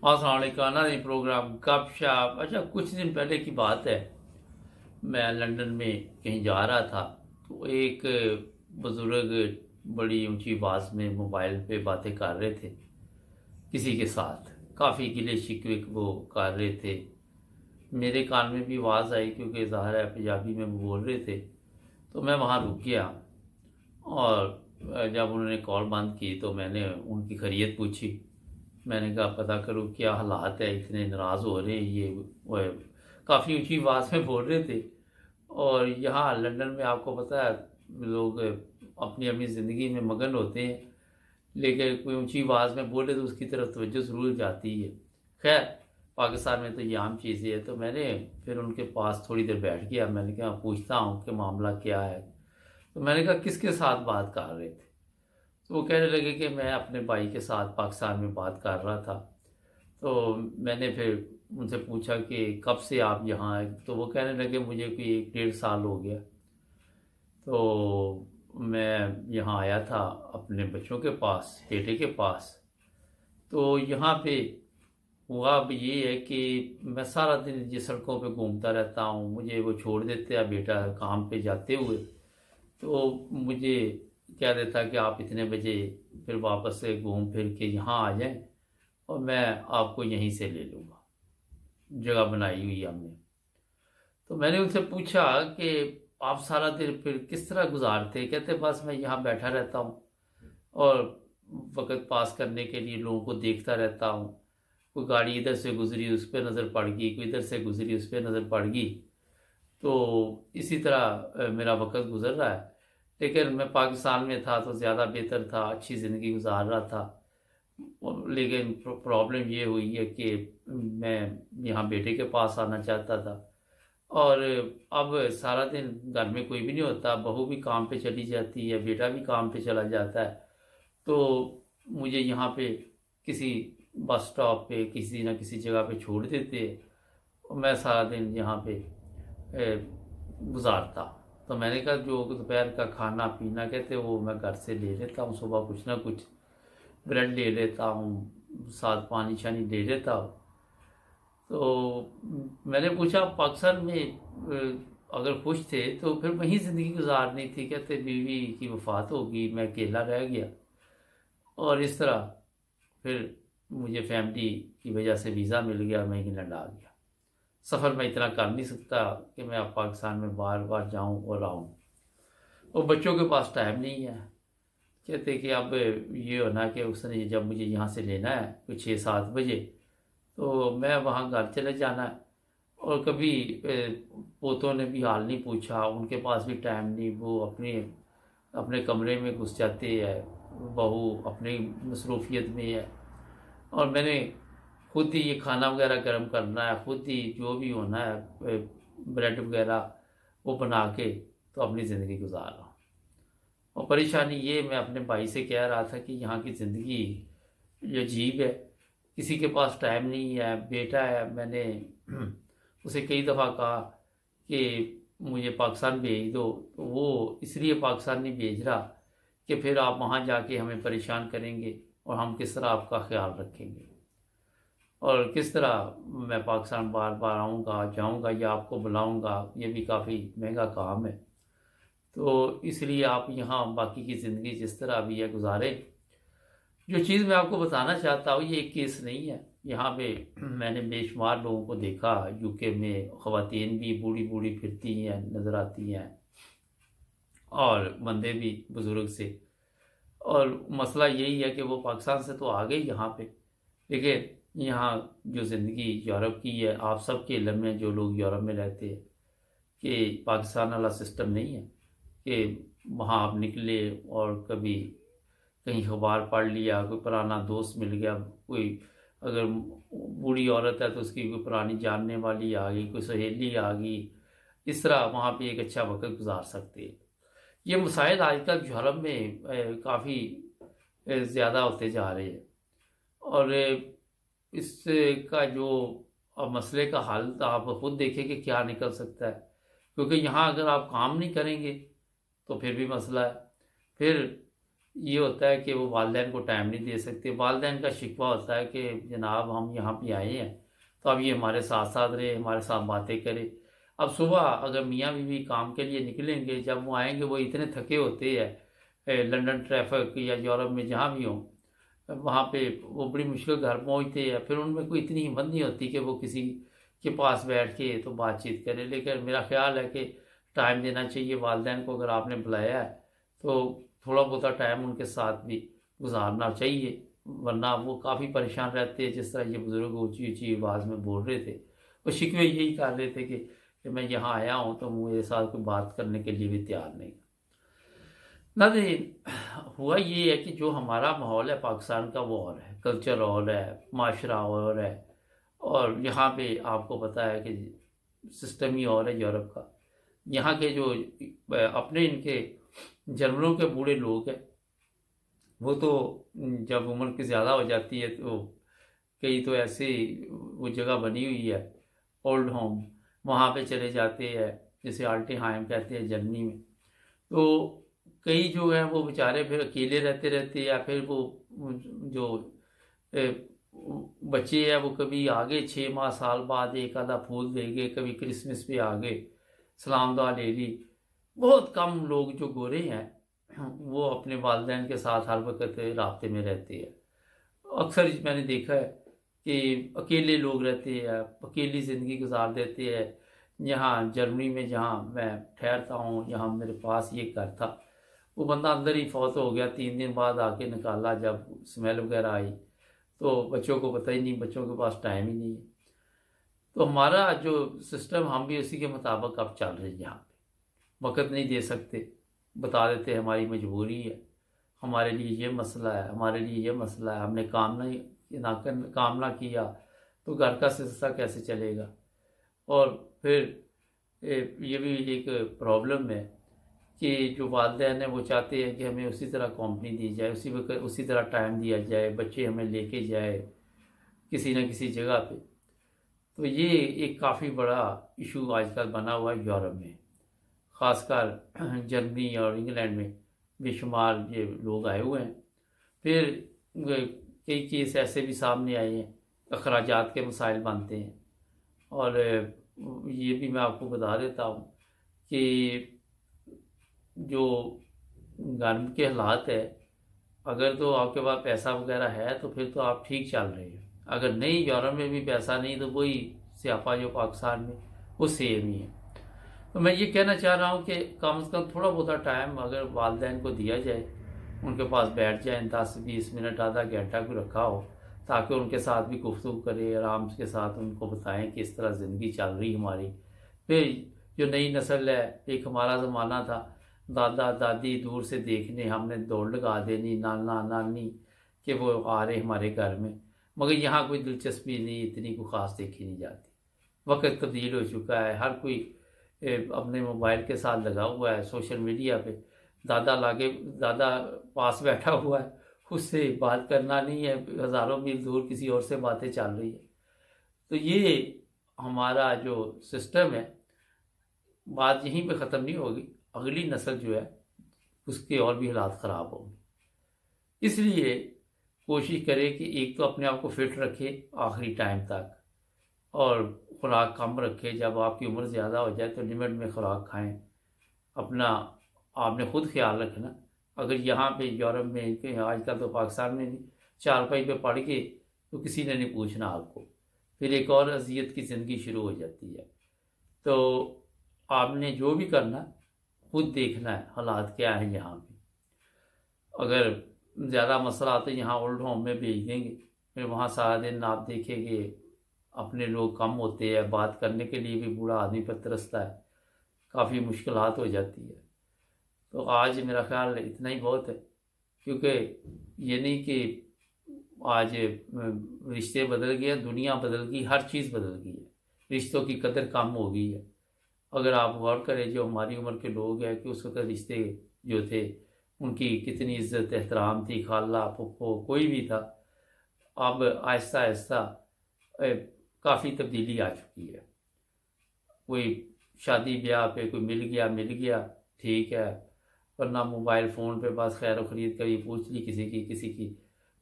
السلام علیکم ناظرین، پروگرام گپ شپ۔ اچھا، کچھ دن پہلے کی بات ہے، میں لندن میں کہیں جا رہا تھا تو ایک بزرگ بڑی اونچی آواز میں موبائل پہ باتیں کر رہے تھے کسی کے ساتھ، کافی گلے شکوے وہ کر رہے تھے۔ میرے کان میں بھی آواز آئی کیونکہ ظاہر ہے پنجابی میں وہ بول رہے تھے، تو میں وہاں رک گیا اور جب انہوں نے کال بند کی تو میں نے ان کی خیریت پوچھی۔ میں نے کہا پتہ کرو کیا حالات ہے، اتنے ناراض ہو رہے ہیں یہ وہ کافی اونچی آواز میں بول رہے تھے۔ اور یہاں لندن میں آپ کو پتہ ہے لوگ اپنی اپنی زندگی میں مگن ہوتے ہیں، لیکن کوئی اونچی آواز میں بولے تو اس کی طرف توجہ ضرور جاتی ہے۔ خیر، پاکستان میں تو یہ عام چیزیں ہے، تو میں نے پھر ان کے پاس تھوڑی دیر بیٹھ گیا۔ میں نے کہا پوچھتا ہوں کہ معاملہ کیا ہے۔ تو میں نے کہا کس کے ساتھ بات کر رہے تھے؟ تو وہ کہنے لگے کہ میں اپنے بھائی کے ساتھ پاکستان میں بات کر رہا تھا۔ تو میں نے پھر ان سے پوچھا کہ کب سے آپ یہاں آئے؟ تو وہ کہنے لگے مجھے کوئی 1 ڈیڑھ سال ہو گیا، تو میں یہاں آیا تھا اپنے بچوں کے پاس، بیٹے کے پاس۔ تو یہاں پہ ہوا اب یہ ہے کہ میں سارا دن یہ سڑکوں پہ گھومتا رہتا ہوں، مجھے وہ چھوڑ دیتے ہیں بیٹا کام پہ جاتے ہوئے، تو مجھے کہہ دیتا کہ آپ اتنے بجے پھر واپس سے گھوم پھر کے یہاں آ جائیں اور میں آپ کو یہیں سے لے لوں گا، جگہ بنائی ہوئی ہم نے۔ تو میں نے ان سے پوچھا کہ آپ سارا دن پھر کس طرح گزارتے؟ کہتے بس میں یہاں بیٹھا رہتا ہوں اور وقت پاس کرنے کے لیے لوگوں کو دیکھتا رہتا ہوں، کوئی گاڑی ادھر سے گزری اس پہ نظر پڑ گئی، کوئی ادھر سے گزری اس پہ نظر پڑ گئی، تو اسی طرح میرا وقت گزر رہا ہے۔ لیکن میں پاکستان میں تھا تو زیادہ بہتر تھا، اچھی زندگی گزار رہا تھا، لیکن پرابلم یہ ہوئی ہے کہ میں یہاں بیٹے کے پاس آنا چاہتا تھا، اور اب سارا دن گھر میں کوئی بھی نہیں ہوتا، بہو بھی کام پہ چلی جاتی ہے، بیٹا بھی کام پہ چلا جاتا ہے، تو مجھے یہاں پہ کسی بس سٹاپ پہ کسی نہ کسی جگہ پہ چھوڑ دیتے اور میں سارا دن یہاں پہ گزارتا۔ تو میں نے کہا جو دوپہر کا کھانا پینا کہتے وہ میں گھر سے لے لیتا ہوں، صبح کچھ نہ کچھ بریڈ لے لیتا ہوں، ساتھ پانی شانی لے لیتا ہوں۔ تو میں نے پوچھا پاکستان میں اگر خوش تھے تو پھر وہیں زندگی گزارنی تھی؟ کہتے بیوی کی وفات ہوگی، میں اکیلا رہ گیا، اور اس طرح پھر مجھے فیملی کی وجہ سے ویزا مل گیا، میں انگلینڈ آ گیا۔ سفر میں اتنا کر نہیں سکتا کہ میں اب پاکستان میں بار بار جاؤں اور آؤں، اور بچوں کے پاس ٹائم نہیں ہے۔ کہتے کہ اب یہ ہونا کہ اس نے جب مجھے یہاں سے لینا ہے کوئی 6 7 بجے تو میں وہاں گھر چلے جانا ہے، اور کبھی پوتوں نے بھی حال نہیں پوچھا، ان کے پاس بھی ٹائم نہیں، وہ اپنے کمرے میں گھس جاتے ہیں، بہو اپنی مصروفیت میں ہے، اور میں نے خود ہی یہ کھانا وغیرہ گرم کرنا ہے، خود ہی جو بھی ہونا ہے بریڈ وغیرہ وہ بنا کے تو اپنی زندگی گزار رہا ہوں۔ اور پریشانی یہ میں اپنے بھائی سے کہہ رہا تھا کہ یہاں کی زندگی یہ عجیب ہے، کسی کے پاس ٹائم نہیں ہے، بیٹا ہے، میں نے اسے کئی دفعہ کہا کہ مجھے پاکستان بھیج دو، تو وہ اس لیے پاکستان نہیں بھیج رہا کہ پھر آپ وہاں جا کے ہمیں پریشان کریں گے اور ہم کس طرح آپ کا خیال رکھیں گے، اور کس طرح میں پاکستان بار بار آؤں گا جاؤں گا یا آپ کو بلاؤں گا، یہ بھی کافی مہنگا کام ہے، تو اس لیے آپ یہاں باقی کی زندگی جس طرح بھی ہے گزاریں۔ جو چیز میں آپ کو بتانا چاہتا ہوں یہ ایک کیس نہیں ہے، یہاں پہ میں نے بے شمار لوگوں کو دیکھا، یو کے میں خواتین بھی بوڑھی بوڑھی پھرتی ہیں نظر آتی ہیں، اور بندے بھی بزرگ سے، اور مسئلہ یہی ہے کہ وہ پاکستان سے تو آ گئے یہاں پہ، لیکن یہاں جو زندگی یورپ کی ہے، آپ سب کے علم میں جو لوگ یورپ میں رہتے ہیں کہ پاکستان والا سسٹم نہیں ہے کہ وہاں آپ نکلے اور کبھی کہیں اخبار پڑھ لیا، کوئی پرانا دوست مل گیا، کوئی اگر بوڑھی عورت ہے تو اس کی کوئی پرانی جاننے والی آ گئی، کوئی سہیلی آ گئی، اس طرح وہاں پہ ایک اچھا وقت گزار سکتے ہیں۔ یہ مسائل آج کل یورپ میں کافی زیادہ ہوتے جا رہے ہیں، اور اس کا جو مسئلے کا حل آپ خود دیکھیں کہ کیا نکل سکتا ہے، کیونکہ یہاں اگر آپ کام نہیں کریں گے تو پھر بھی مسئلہ ہے، پھر یہ ہوتا ہے کہ وہ والدین کو ٹائم نہیں دے سکتے. والدین کا شکوہ ہوتا ہے کہ جناب ہم یہاں پہ آئے ہیں تو اب یہ ہمارے ساتھ ساتھ رہے، ہمارے ساتھ باتیں کرے. اب صبح اگر میاں بیوی کام کے لیے نکلیں گے، جب وہ آئیں گے وہ اتنے تھکے ہوتے ہیں، لنڈن ٹریفک یا یورپ میں جہاں بھی ہوں، وہاں پہ وہ بڑی مشکل گھر پہنچتے ہیں. پھر ان میں کوئی اتنی ہمت نہیں ہوتی کہ وہ کسی کے پاس بیٹھ کے تو بات چیت کرے. لیکن میرا خیال ہے کہ ٹائم دینا چاہیے والدین کو. اگر آپ نے بلایا ہے تو تھوڑا بہت ٹائم ان کے ساتھ بھی گزارنا چاہیے، ورنہ وہ کافی پریشان رہتے ہیں. جس طرح یہ بزرگ اونچی اونچی آواز میں بول رہے تھے، وہ شکوے یہی کر رہے تھے کہ میں یہاں آیا ہوں تو میرے ساتھ کوئی بات کرنے کے لیے بھی تیار نہیں. ناظرین، ہوا یہ ہے کہ جو ہمارا ماحول ہے پاکستان کا وہ اور ہے، کلچر اور ہے، معاشرہ اور ہے. اور یہاں پہ آپ کو پتہ ہے کہ سسٹم ہی اور ہے یورپ کا. یہاں کے جو اپنے ان کے جرمنوں کے بوڑھے لوگ ہیں، وہ تو جب عمر کی زیادہ ہو جاتی ہے تو کئی تو ایسے وہ جگہ بنی ہوئی ہے اولڈ ہوم، وہاں پہ چلے جاتے ہیں، جسے الٹی ہائم کہتے ہیں جرمنی میں. تو کئی جو ہیں وہ بیچارے پھر اکیلے رہتے رہتے، یا پھر وہ جو بچے ہیں وہ کبھی آگے 6 ماہ سال بعد ایک آدھا پھول دے گئے، کبھی کرسمس پہ آگے سلام دعا لے لی. بہت کم لوگ جو گورے ہیں وہ اپنے والدین کے ساتھ ہر وقت رابطے میں رہتے ہیں. اکثر میں نے دیکھا ہے کہ اکیلے لوگ رہتے ہیں، اکیلی زندگی گزار دیتے ہیں. یہاں جرمنی میں جہاں میں ٹھہرتا ہوں، یہاں میرے پاس یہ گھر تھا، وہ بندہ اندر ہی فوت ہو گیا. 3 دن بعد آ کے نکالا جب اسمیل وغیرہ آئی تو بچوں کو پتہ ہی نہیں، بچوں کے پاس ٹائم ہی نہیں ہے. تو ہمارا جو سسٹم ہم بھی اسی کے مطابق اب چل رہے ہیں. یہاں پہ وقت نہیں دے سکتے، بتا دیتے ہماری مجبوری ہے، ہمارے لیے یہ مسئلہ ہے، ہمارے لیے یہ مسئلہ ہے، ہم نے کام نہ کیا تو گھر کا سلسلہ کیسے چلے گا. اور پھر یہ بھی ایک پرابلم ہے کہ جو والدین ہیں وہ چاہتے ہیں کہ ہمیں اسی طرح کمپنی دی جائے، اسی طرح ٹائم دیا جائے، بچے ہمیں لے کے جائے کسی نہ کسی جگہ پہ. تو یہ ایک کافی بڑا ایشو آج کل بنا ہوا ہے یورپ میں، خاص کر جرمنی اور انگلینڈ میں بے شمار یہ لوگ آئے ہوئے ہیں. پھر کئی کیس ایسے بھی سامنے آئے ہیں، اخراجات کے مسائل بنتے ہیں. اور یہ بھی میں آپ کو بتا دیتا ہوں کہ جو گھر کے حالات ہے، اگر تو آپ کے پاس پیسہ وغیرہ ہے تو پھر تو آپ ٹھیک چل رہے ہیں. اگر نہیں، یورپ میں بھی پیسہ نہیں تو وہی سیاپا جو پاکستان میں وہ سیم ہی ہے. تو میں یہ کہنا چاہ رہا ہوں کہ کم از کم تھوڑا بہت ٹائم اگر والدین کو دیا جائے، ان کے پاس بیٹھ جائیں 10-20 منٹ، آدھا گھنٹہ کو رکھا ہو، تاکہ ان کے ساتھ بھی گفتگو کرے، آرام کے ساتھ ان کو بتائیں کہ اس طرح زندگی چل رہی ہماری. پھر جو نئی نسل ہے، ایک ہمارا زمانہ تھا دادا دادی دور سے دیکھنے، ہم نے دوڑ لگا دینی، نانا نانی کہ وہ آ رہے ہمارے گھر میں، مگر یہاں کوئی دلچسپی نہیں، اتنی کوئی خاص دیکھی نہیں جاتی. وقت تبدیل ہو چکا ہے، ہر کوئی اپنے موبائل کے ساتھ لگا ہوا ہے، سوشل میڈیا پہ. دادا پاس بیٹھا ہوا ہے، اس سے بات کرنا نہیں ہے، ہزاروں میل دور کسی اور سے باتیں چل رہی ہے. تو یہ ہمارا جو سسٹم ہے، بات یہیں پہ ختم نہیں ہوگی، اگلی نسل جو ہے اس کے اور بھی حالات خراب ہوں گے. اس لیے کوشش کرے کہ ایک تو اپنے آپ کو فٹ رکھے آخری ٹائم تک، اور خوراک کم رکھے. جب آپ کی عمر زیادہ ہو جائے تو لمٹ میں خوراک کھائیں. اپنا آپ نے خود خیال رکھنا. اگر یہاں پہ یورپ میں کہ آج کل تو پاکستان میں بھی چارپائی پہ پڑھ کے تو کسی نے نہیں پوچھنا آپ کو، پھر ایک اور اذیت کی زندگی شروع ہو جاتی ہے. تو آپ نے جو بھی کرنا خود دیکھنا ہے حالات کیا ہیں یہاں پہ. اگر زیادہ مسئلہ آتے یہاں اولڈ ہوم میں بھیج دیں گے، پھر وہاں سارا دن آپ دیکھیں گے اپنے لوگ کم ہوتے ہیں، بات کرنے کے لیے بھی بوڑھا آدمی پر ترستا ہے، کافی مشکلات ہو جاتی ہے. تو آج میرا خیال اتنا ہی بہت ہے، کیونکہ یہ نہیں کہ آج رشتے بدل گئے، دنیا بدل گئی، ہر چیز بدل گئی ہے، رشتوں کی قدر کم ہو گئی ہے. اگر آپ غور کریں جو ہماری عمر کے لوگ ہیں کہ اس وقت رشتے جو تھے ان کی کتنی عزت احترام تھی، خالہ پھپھو کوئی بھی تھا. اب آہستہ آہستہ کافی تبدیلی آ چکی ہے. کوئی شادی بیاہ پہ کوئی مل گیا ٹھیک ہے، ورنہ موبائل فون پہ بس خیر و خرید کبھی پوچھ لی کسی کی.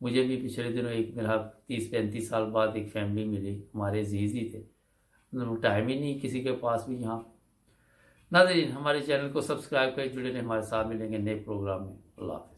مجھے بھی پچھلے دنوں ایک میرا 30-35 سال بعد ایک فیملی ملی، ہمارے عزیز ہی تھے، ٹائم ہی نہیں کسی کے پاس بھی یہاں. ناظرین ہمارے چینل کو سبسکرائب کریں، جڑے رہیں ہمارے ساتھ، ملیں گے نئے پروگرام میں. اللہ حافظ.